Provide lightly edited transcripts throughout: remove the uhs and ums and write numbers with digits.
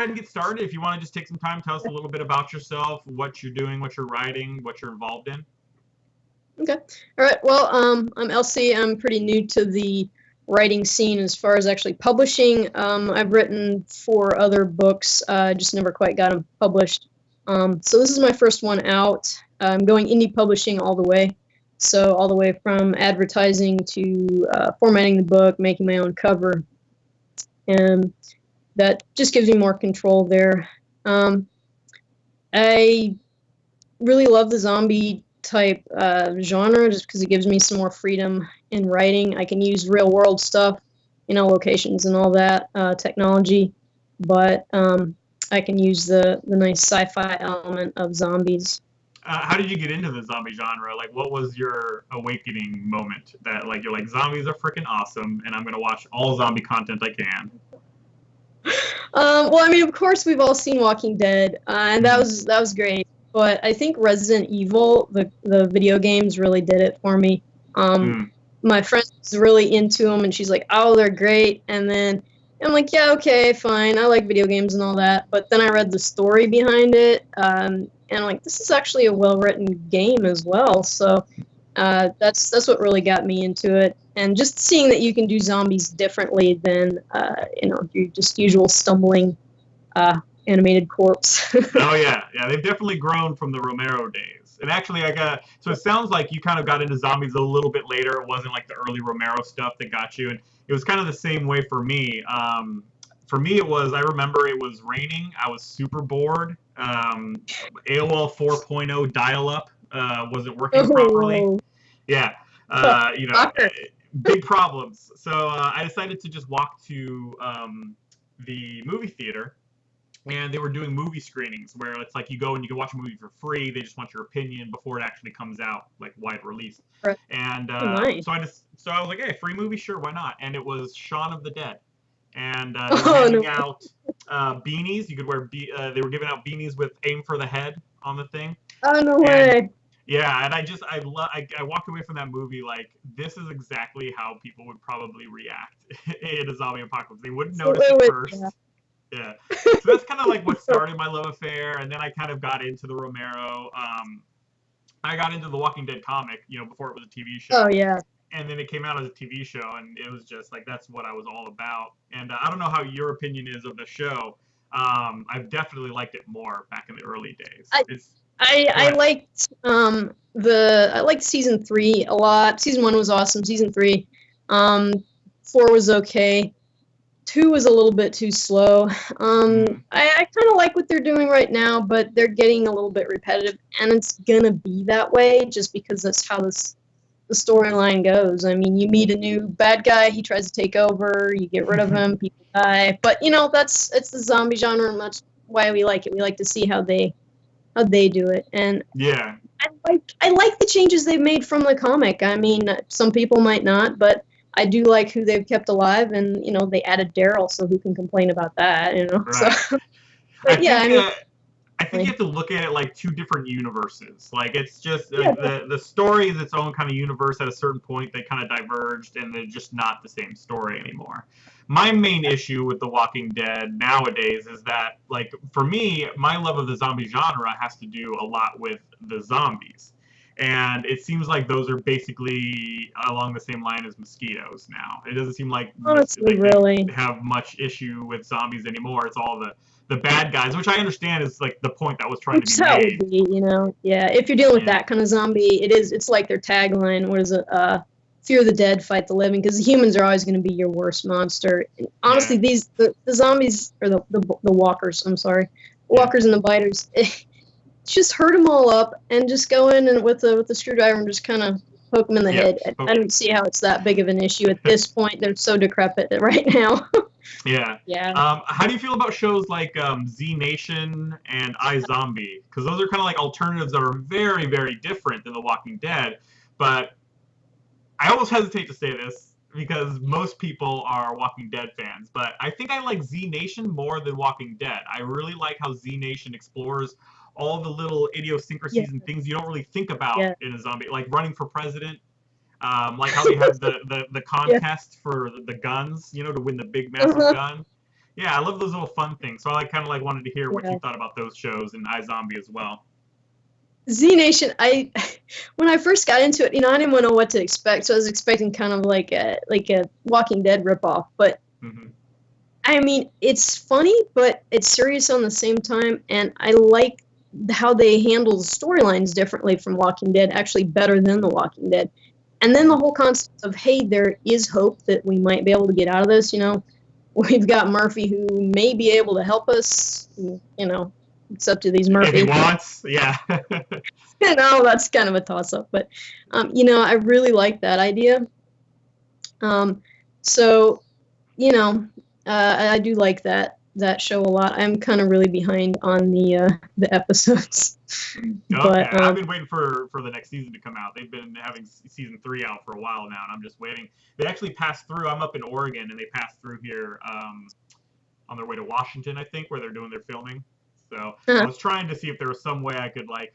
ahead and get started. If you want to just take some time, tell us a little bit about yourself, what you're doing, what you're writing, what you're involved in. Okay. All right. Well, I'm LC. I'm pretty new to the writing scene as far as actually publishing. I've written 4 other books, just never quite got them published. So this is my first one out. I'm going indie publishing all the way. So all the way from advertising to formatting the book, making my own cover. And that just gives me more control there. I really love the zombie type genre just because it gives me some more freedom in writing. I can use real world stuff, locations and all that, technology, but I can use the nice sci-fi element of zombies. How did you get into the zombie genre? Like, what was your awakening moment that, like, you're like, zombies are freaking awesome, and I'm going to watch all zombie content I can? Well, I mean, of course, we've all seen Walking Dead, and that was great. But I think Resident Evil, the video games, really did it for me. My friend was really into them, and she's like, "Oh, they're great." And then I'm like, "Yeah, okay, fine. I like video games and all that." But then I read the story behind it, and I'm like, "This is actually a well-written game as well." So that's what really got me into it. And just seeing that you can do zombies differently than your just usual stumbling animated corpse. Oh yeah, they've definitely grown from the Romero days. And actually, so it sounds like you kind of got into zombies a little bit later. It wasn't like the early Romero stuff that got you, and it was kind of the same way for me. For me, I remember it was raining. I was super bored. AOL 4.0 dial-up wasn't working properly. Yeah, big problems. So I decided to just walk to the movie theater. And they were doing movie screenings where it's like you go and you can watch a movie for free. They just want your opinion before it actually comes out, like wide release. Right. And nice. so I was like, hey, free movie, sure, why not? And it was Shaun of the Dead. And they were handing out beanies. You could wear. They were giving out beanies with "Aim for the Head" on the thing. Oh no way! Yeah, and I walked away from that movie like, this is exactly how people would probably react in a zombie apocalypse. They wouldn't notice it first. Yeah. So that's kind of like what started my love affair, and then I kind of got into the Romero. I got into the Walking Dead comic, before it was a TV show. Oh yeah. And then it came out as a TV show, and it was just like, that's what I was all about. And I don't know how your opinion is of the show. I've definitely liked it more back in the early days. I liked season 3 a lot. Season 1 was awesome. Season 3, 4 was okay. 2 was a little bit too slow. I kind of like what they're doing right now, but they're getting a little bit repetitive, and it's gonna be that way just because that's how the storyline goes. I mean, you meet a new bad guy, he tries to take over, you get rid of him, people die. But it's the zombie genre, and that's why we like it. We like to see how they do it. And yeah, I like the changes they've made from the comic. I mean, some people might not, but I do like who they've kept alive, and they added Daryl, so who can complain about that? Right. So, but I think you have to look at it like 2 different universes. Like, it's just the story is its own kind of universe. At a certain point, they kind of diverged, and they're just not the same story anymore. My main issue with The Walking Dead nowadays is that, like, for me, my love of the zombie genre has to do a lot with the zombies. And it seems like those are basically along the same line as mosquitoes now. It doesn't seem like they have much issue with zombies anymore. It's all the bad guys, which I understand is like the point that was trying to be made. Yeah. If you're dealing with that kind of zombie, it's like their tagline. What is it? Fear the dead, fight the living, because the humans are always going to be your worst monster. And honestly, the zombies, or the walkers, walkers and the biters, just hurt them all up and just go in and with the screwdriver and just kind of poke them in the head. I don't see how it's that big of an issue at this point. They're so decrepit right now. Yeah. How do you feel about shows like Z Nation and iZombie? Because those are kind of like alternatives that are very, very different than The Walking Dead. But I almost hesitate to say this because most people are Walking Dead fans. But I think I like Z Nation more than Walking Dead. I really like how Z Nation explores all the little idiosyncrasies and things you don't really think about in a zombie, like running for president, like how they have the contest for the guns, to win the big massive gun. Yeah, I love those little fun things. So I kind of like wanted to hear what Yeah. you thought about those shows and iZombie as well. Z Nation, when I first got into it, I didn't know what to expect, so I was expecting kind of like a Walking Dead ripoff. But I mean, it's funny, but it's serious on the same time, and I like how they handle the storylines differently from Walking Dead, actually better than The Walking Dead. And then the whole concept of, hey, there is hope that we might be able to get out of this. We've got Murphy who may be able to help us. It's up to these Murphy. If he wants, yeah. That's kind of a toss-up, but I really like that idea. So, I do like that show a lot. I'm kind of really behind on the episodes. Okay, but I've been waiting for the next season to come out. They've been having season 3 out for a while now, and I'm just waiting. They actually passed through. I'm up in Oregon, and they passed through here on their way to Washington, I think, where they're doing their filming. So I was trying to see if there was some way I could like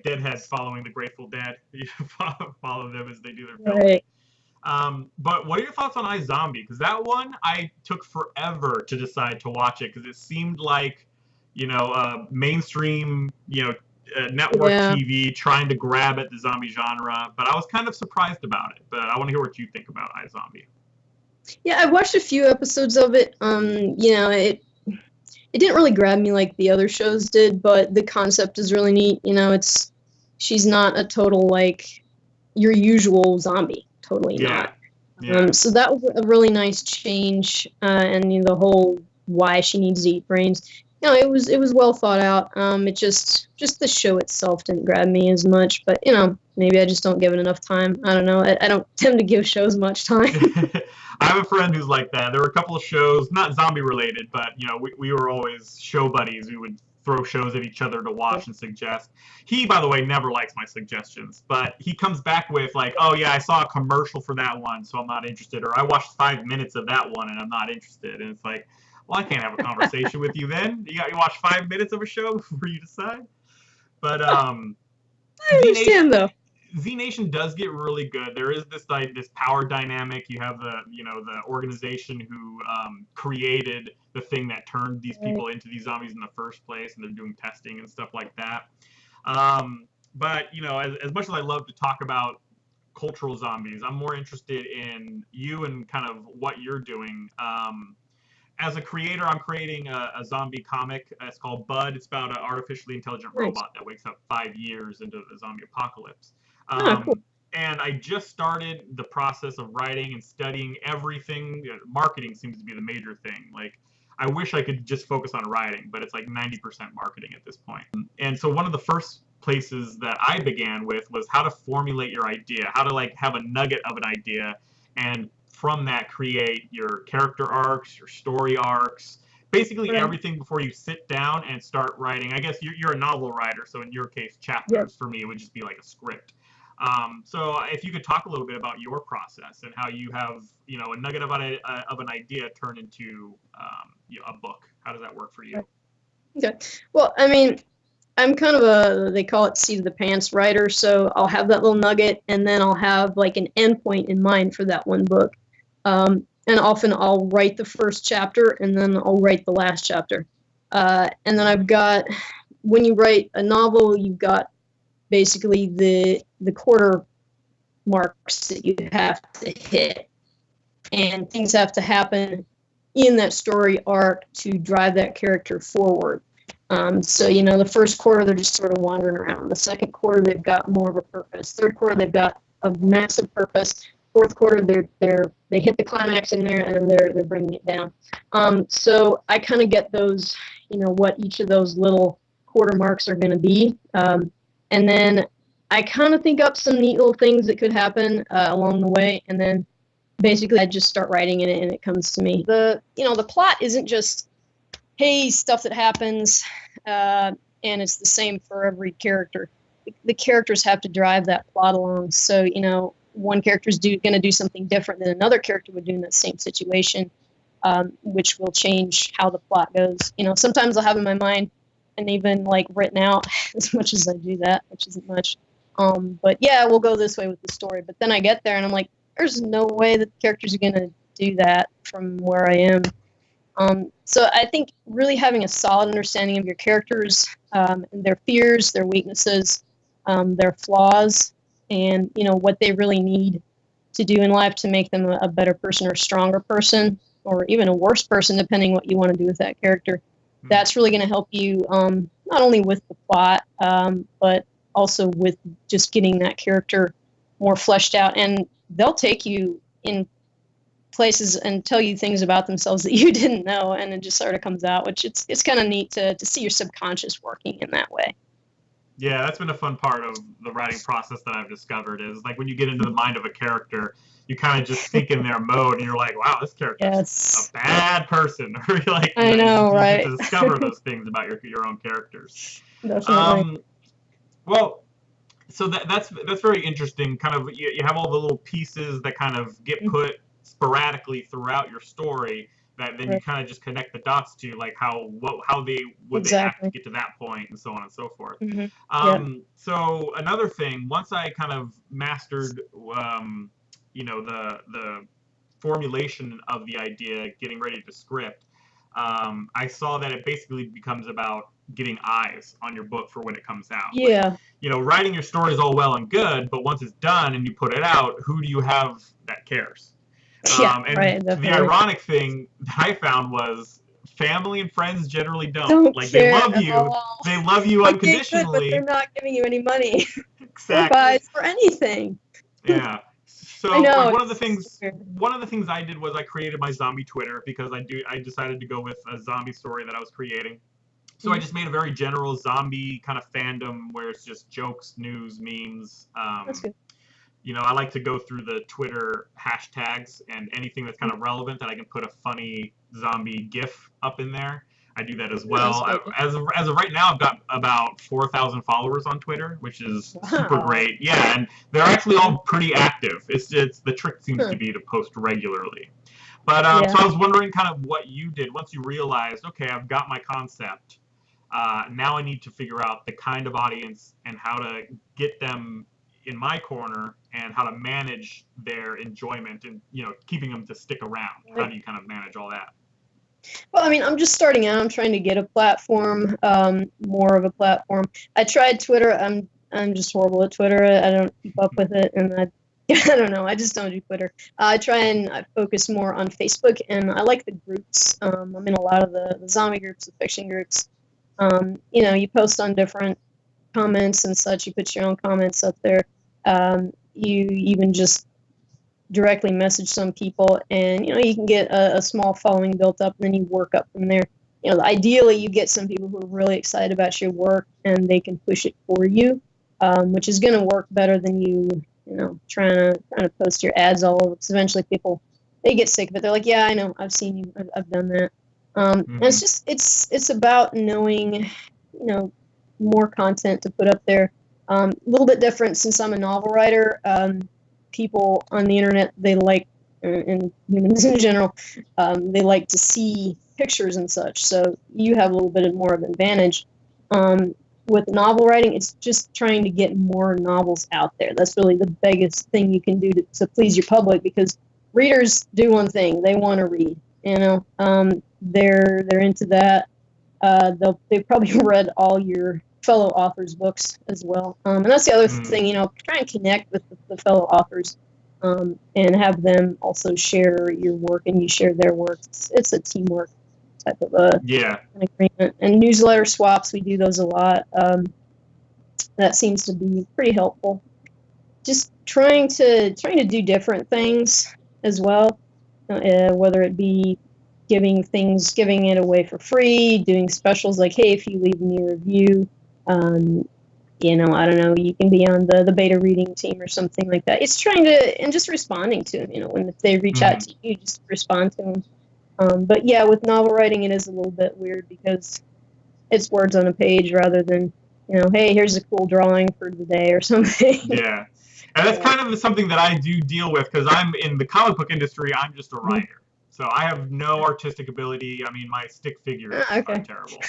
Deadhead following the Grateful Dead, follow them as they do their filming. Right. But what are your thoughts on iZombie? Because that one I took forever to decide to watch it because it seemed like mainstream network TV trying to grab at the zombie genre. But I was kind of surprised about it. But I want to hear what you think about iZombie. Yeah, I watched a few episodes of it. It didn't really grab me like the other shows did, but the concept is really neat. She's not a total like your usual zombie. Totally not. Yeah. So that was a really nice change, and the whole why she needs to eat brains. It was well thought out. It just the show itself didn't grab me as much, but maybe I just don't give it enough time. I don't know. I don't tend to give shows much time. I have a friend who's like that. There were a couple of shows, not zombie related, but we were always show buddies. We would throw shows at each other to watch and suggest. He, by the way, never likes my suggestions, but he comes back with like, oh yeah, I saw a commercial for that one, so I'm not interested, or I watched 5 minutes of that one and I'm not interested. And it's like, well, I can't have a conversation with you then. You watch 5 minutes of a show before you decide. But I understand though. Z Nation does get really good. There is this power dynamic. You have the organization who created the thing that turned these people into these zombies in the first place, and they're doing testing and stuff like that. But as much as I love to talk about cultural zombies, I'm more interested in you and kind of what you're doing. As a creator, I'm creating a zombie comic. It's called Bud. It's about an artificially intelligent robot that wakes up 5 years into the zombie apocalypse. Cool. And I just started the process of writing and studying everything. Marketing seems to be the major thing. Like, I wish I could just focus on writing, but it's like 90% marketing at this point. And so one of the first places that I began with was how to formulate your idea, how to like have a nugget of an idea, and from that create your character arcs, your story arcs, basically everything before you sit down and start writing. I guess you're a novel writer, so in your case, chapters for me, it would just be like a script. So if you could talk a little bit about your process and how you have, a nugget of an idea turn into a book. How does that work for you? Okay. Well, I mean, I'm kind of they call it seat of the pants writer. So I'll have that little nugget, and then I'll have like an endpoint in mind for that one book. And often I'll write the first chapter, and then I'll write the last chapter. And then I've got, when you write a novel, you've got basically the quarter marks that you have to hit, and things have to happen in that story arc to drive that character forward. So the first quarter they're just sort of wandering around. The second quarter they've got more of a purpose. Third quarter they've got a massive purpose. Fourth quarter they hit the climax in there, and they're bringing it down. So I kind of get those, what each of those little quarter marks are going to be. And then I kind of think up some neat little things that could happen along the way, and then basically I just start writing in it, and it comes to me. The plot isn't just, hey, stuff that happens, and it's the same for every character. The characters have to drive that plot along. So one character is going to do something different than another character would do in that same situation, which will change how the plot goes. Sometimes I'll have in my mind and even like written out as much as I do that, which isn't much. But yeah, we'll go this way with the story. But then I get there and I'm like, there's no way that the characters are going to do that from where I am. So I think really having a solid understanding of your characters, and their fears, their weaknesses, their flaws, and what they really need to do in life to make them a better person or a stronger person, or even a worse person, depending what you want to do with that character. Mm-hmm. That's really going to help you not only with the plot, but also with just getting that character more fleshed out. And they'll take you in places and tell you things about themselves that you didn't know, and it just sort of comes out, which it's kind of neat to see your subconscious working in that way. Yeah, that's been a fun part of the writing process that I've discovered, is like when you get into the mind of a character, you kind of just think in their mode, and you're like, wow, this character's a bad person. Or you're like, I know, right? You get to discover those things about your own characters. Definitely. Well, so that's very interesting. Kind of, you have all the little pieces that kind of get put sporadically throughout your story that then you kind of just connect the dots to, like how they act to get to that point, and so on and so forth. So another thing, once I kind of mastered the formulation of the idea, getting ready to script, I saw that it basically becomes about getting eyes on your book for when it comes out. Yeah. Like, writing your story is all well and good, but once it's done and you put it out, who do you have that cares? The ironic thing that I found was family and friends generally don't. Like, they love you. They love you unconditionally. But they're not giving you any money. Exactly. Or buys for anything. Yeah. So like, one of the things I did was I created my zombie Twitter, because I decided to go with a zombie story that I was creating. So I just made a very general zombie kind of fandom where it's just jokes, news, memes. That's good. I like to go through the Twitter hashtags and anything that's kind of relevant that I can put a funny zombie GIF up in there. I do that as well. As of right now, I've got about 4,000 followers on Twitter, which is super great. Yeah, and they're actually all pretty active. It's the trick seems to be to post regularly. But so I was wondering kind of what you did once you realized, okay, I've got my concept. Now I need to figure out the kind of audience and how to get them in my corner, and how to manage their enjoyment and keeping them to stick around. How do you kind of manage all that? Well, I mean, I'm just starting out. I'm trying to get a platform, more of a platform. I tried Twitter. I'm just horrible at Twitter. I don't keep up with it, and I don't know. I just don't do Twitter. I try and I focus more on Facebook, and I like the groups. I'm in a lot of the zombie groups, the fiction groups. You post on different comments and such. You put your own comments up there. You even just directly message some people, and you can get a small following built up, and then you work up from there. Ideally you get some people who are really excited about your work, and they can push it for you, which is going to work better than you trying to post your ads all over, because eventually people, they get sick of it. They're like, yeah, I know, I've seen you, I've done that. And it's just it's about knowing more content to put up there. A little bit different since I'm a novel writer. People on the internet, they like, and humans in general, they like to see pictures and such. So you have a little bit more of an advantage. With novel writing, it's just trying to get more novels out there. That's really the biggest thing you can do to please your public, because readers do one thing: they want to read. They're into that. They've probably read all your fellow authors' books as well, and that's the other thing. Try and connect with the fellow authors, and have them also share your work, and you share their work. It's a teamwork type of an agreement. And newsletter swaps, we do those a lot. That seems to be pretty helpful. Just trying to do different things as well, whether it be giving it away for free, doing specials like, hey, if you leave me a review, I don't know, you can be on the beta reading team or something like that. It's trying to, and just responding to them, if they reach out to you, just respond to them. But yeah, with novel writing, it is a little bit weird because it's words on a page rather than, hey, here's a cool drawing for the day or something. Yeah. And that's kind of something that I do deal with, because I'm in the comic book industry. I'm just a writer. So I have no artistic ability. I mean, my stick figures are terrible.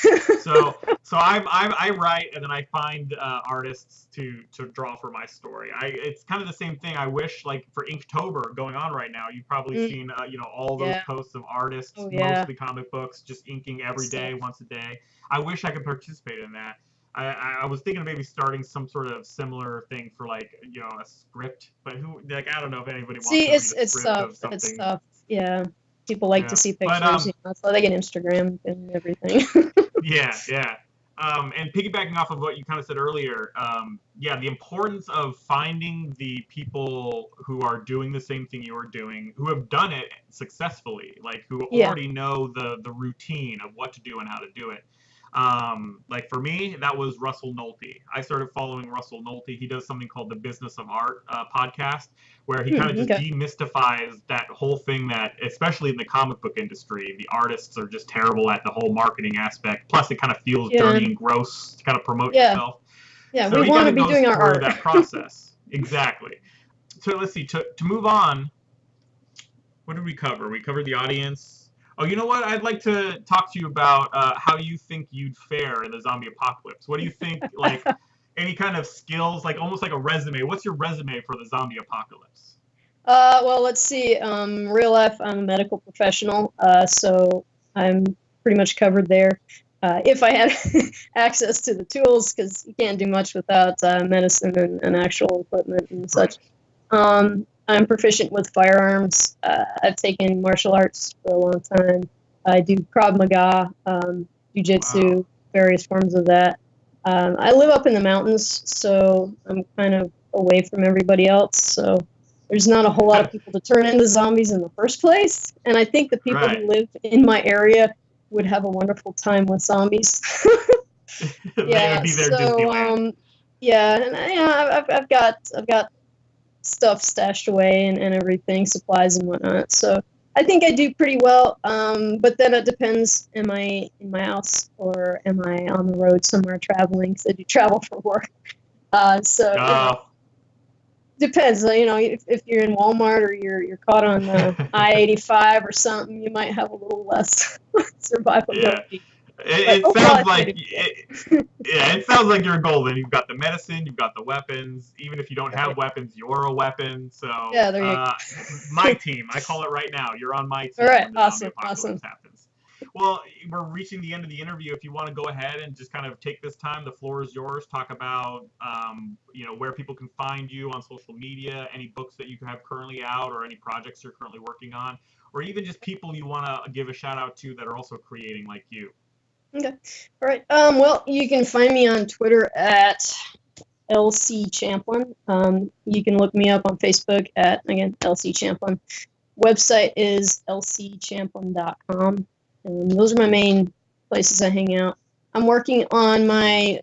So I write, and then I find artists to draw for my story. It's kind of the same thing. I wish, like, for Inktober going on right now, you've probably seen all those posts of artists, mostly comic books, just inking every day, once a day. I wish I could participate in that. I was thinking of maybe starting some sort of similar thing for, like, a script, but I don't know if anybody wants to read a script of something. It's tough. Yeah. People like to see pictures, so they get Instagram and everything. Yeah. And piggybacking off of what you kind of said earlier, the importance of finding the people who are doing the same thing you are doing, who have done it successfully, like who already know the routine of what to do and how to do it. Like for me, that was Russell Nolte. I started following Russell Nolte. He does something called the Business of Art podcast, where he kind of just demystifies that whole thing that, especially in the comic book industry, the artists are just terrible at the whole marketing aspect. Plus, it kind of feels dirty and gross to kind of promote yourself. Yeah, so we want to be doing our art. That process. Exactly. So let's see. To move on, what did we cover? We covered the audience. Oh, you know what? I'd like to talk to you about how you think you'd fare in the zombie apocalypse. What do you think, like, any kind of skills, like almost like a resume? What's your resume for the zombie apocalypse? Well, let's see. Real life, I'm a medical professional, so I'm pretty much covered there. If I had access to the tools, because you can't do much without medicine and actual equipment and such. I'm proficient with firearms. I've taken martial arts for a long time. I do Krav Maga, jiu-jitsu, various forms of that. I live up in the mountains, so I'm kind of away from everybody else. So there's not a whole lot of people to turn into zombies in the first place. And I think the people who live in my area would have a wonderful time with zombies. I've got stuff stashed away and everything, supplies and whatnot. So I think I do pretty well. But then it depends, am I in my house or am I on the road somewhere traveling? Because I do travel for work. Depends. If you're in Walmart or you're caught on the I-85 or something, you might have a little less survivability. It sounds like you're golden. You've got the medicine, you've got the weapons. Even if you don't have weapons, you're a weapon. So there you go. My team, I call it right now. You're on my team. All right, awesome. Happens. Well, we're reaching the end of the interview. If you want to go ahead and just kind of take this time, the floor is yours. Talk about where people can find you on social media, any books that you have currently out, or any projects you're currently working on, or even just people you want to give a shout out to that are also creating like you. Okay. All right. Well, you can find me on Twitter at LC Champlin. You can look me up on Facebook at, again, LC Champlin. Website is lcchamplin.com. And those are my main places I hang out. I'm working on my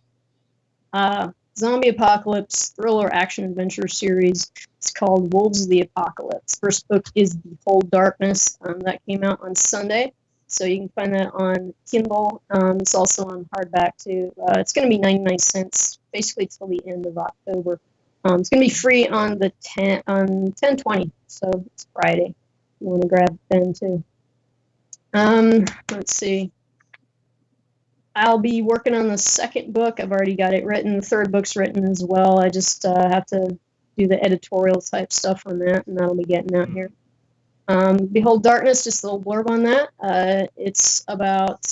zombie apocalypse thriller action adventure series. It's called Wolves of the Apocalypse. First book is Behold Darkness. That came out on Sunday. So you can find that on Kindle. It's also on hardback too. It's going to be 99 cents basically till the end of October. It's going to be free on the 10/20, so it's Friday. You want to grab it then too. Let's see. I'll be working on the second book. I've already got it written. The third book's written as well. I just have to do the editorial type stuff on that, and that'll be getting out here. Behold Darkness, just a little blurb on that. It's about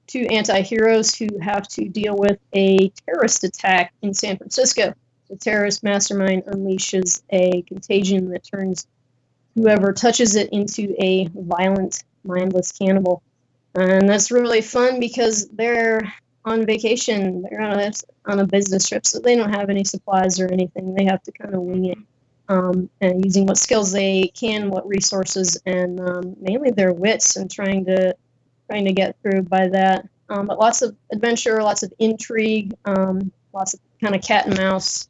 two anti-heroes who have to deal with a terrorist attack in San Francisco. The terrorist mastermind unleashes a contagion that turns whoever touches it into a violent, mindless cannibal. And that's really fun because they're on vacation. They're on a business trip, so they don't have any supplies or anything. They have to kind of wing it. And using what skills they can, what resources, and mainly their wits, and trying to get through by that. But lots of adventure, lots of intrigue, lots of kind of cat and mouse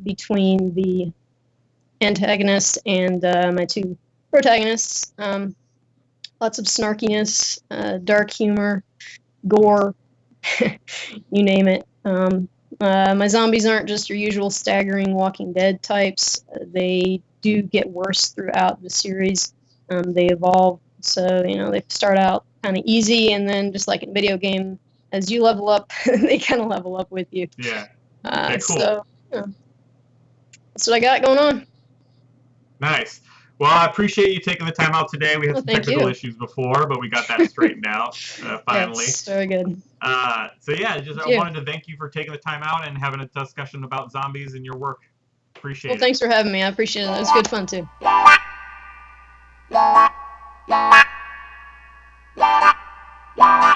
between the antagonist and my two protagonists. Lots of snarkiness, dark humor, gore, you name it. My zombies aren't just your usual staggering Walking Dead types. They do get worse throughout the series. They evolve. So, you know, they start out kind of easy, and then just like in video game, as you level up, they kind of level up with you. Yeah. Okay, cool. So, you know, that's what I got going on. Nice. Well, I appreciate you taking the time out today. We had some technical issues before, but we got that straightened out finally. Yes, very good. So yeah, I wanted to thank you for taking the time out and having a discussion about zombies and your work. Appreciate it. Well, thanks for having me. I appreciate it. It was good fun too. La